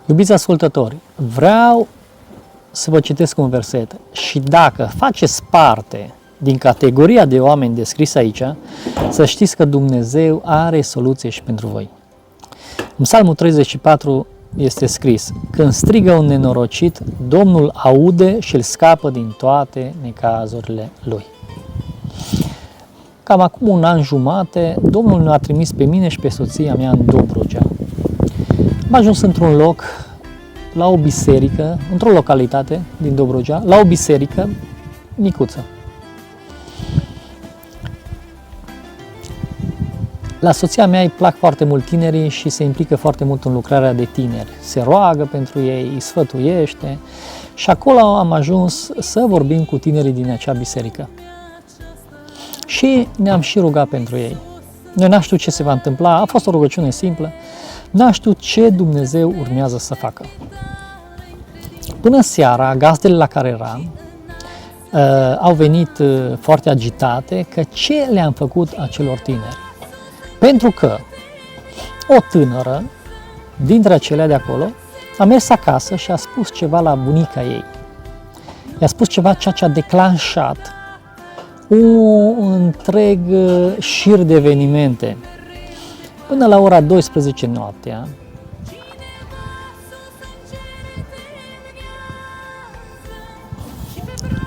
Iubiți ascultători, vreau să vă citesc un verset și dacă faceți parte din categoria de oameni descris aici, să știți că Dumnezeu are soluție și pentru voi. În Psalmul 34 este scris: când strigă un nenorocit, Domnul aude și îl scapă din toate necazurile lui. Cam acum un an jumate, Domnul ne-a trimis pe mine și pe soția mea în Dobrogea. Am ajuns într-un loc, la o biserică, într-o localitate din Dobrogea, la o biserică micuță. La soția mea îi plac foarte mult tinerii și se implică foarte mult în lucrarea de tineri. Se roagă pentru ei, îi sfătuiește și acolo am ajuns să vorbim cu tinerii din acea biserică. Și ne-am și rugat pentru ei. Noi n-am știut ce se va întâmpla, a fost o rugăciune simplă, n-am știut ce Dumnezeu urmează să facă. Până seara, gazdele la care eram au venit foarte agitate că ce le-am făcut acelor tineri. Pentru că o tânără dintre acelea de acolo a mers acasă și a spus ceva la bunica ei. I-a spus ceva ceea ce a declanșat un întreg șir de evenimente. Până la ora 12 noaptea,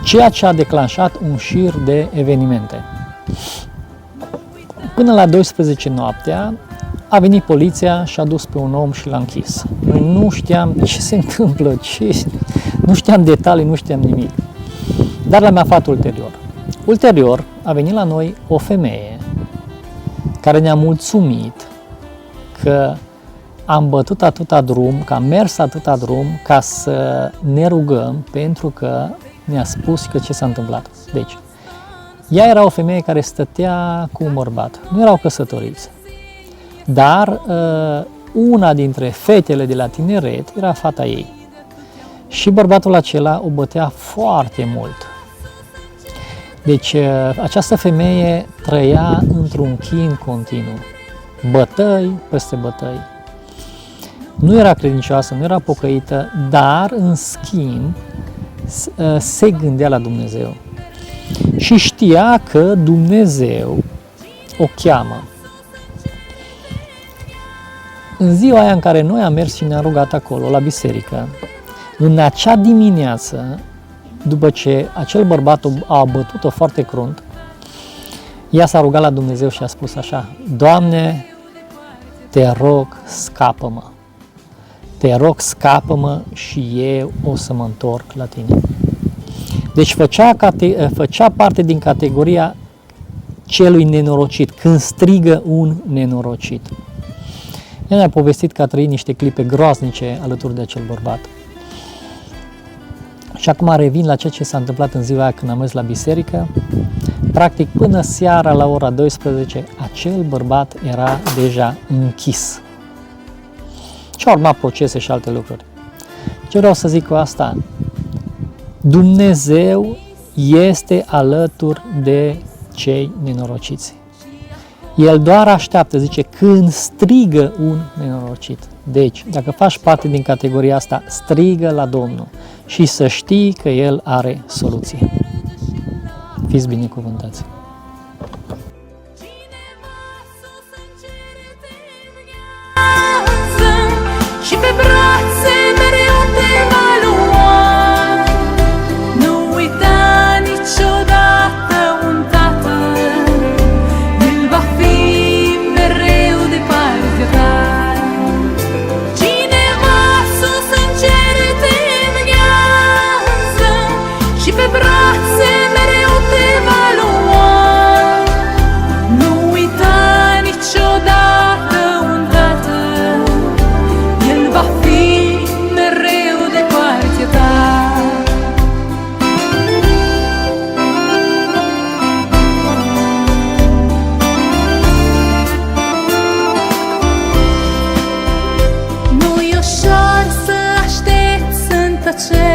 ceea ce a declanșat un șir de evenimente. Până la 12 noaptea a venit poliția și a dus pe un om și l-a închis. Noi nu știam ce se întâmplă, nu știam detalii, nu știam nimic. Dar l-am aflat ulterior. Ulterior a venit la noi o femeie care ne-a mulțumit că am bătut atâta drum, că am mers atâta drum ca să ne rugăm pentru că ne-a spus că ce s-a întâmplat. Deci, ea era o femeie care stătea cu un bărbat, nu erau căsătoriți, dar una dintre fetele de la tineret era fata ei și bărbatul acela o bătea foarte mult. Deci această femeie trăia într-un chin continuu, bătăi peste bătăi. Nu era credincioasă, nu era pocăită, dar în schimb se gândea la Dumnezeu. Și știa că Dumnezeu o cheamă. În ziua aia în care noi am mers și ne-am rugat acolo, la biserică, în acea dimineață, după ce acel bărbat a bătut-o foarte crunt, ea s-a rugat la Dumnezeu și a spus așa: Doamne, te rog, scapă-mă. Te rog, scapă-mă și eu o să mă întorc la tine. Deci făcea parte din categoria celui nenorocit, când strigă un nenorocit. Ea ne-a povestit că a trăit niște clipe groaznice alături de acel bărbat. Și acum revin la ceea ce s-a întâmplat în ziua aia când am mers la biserică. Practic, până seara la ora 12, acel bărbat era deja închis. Și au urmat procese și alte lucruri. Ce vreau să zic cu asta? Dumnezeu este alături de cei nenorociți. El doar așteaptă, zice, când strigă un nenorocit. Deci, dacă faci parte din categoria asta, strigă la Domnul și să știi că El are soluție. Fiți binecuvântați! Și pe brațe mereu te va lua. Nu uita niciodată un tată, El va fi mereu de partea ta. Cineva sus în cer te veghează și pe brațe mereu te va lua. Nu uita niciodată un tată, El va fi mereu de partea ta. Nu-i ușor să aștepți în tăcere,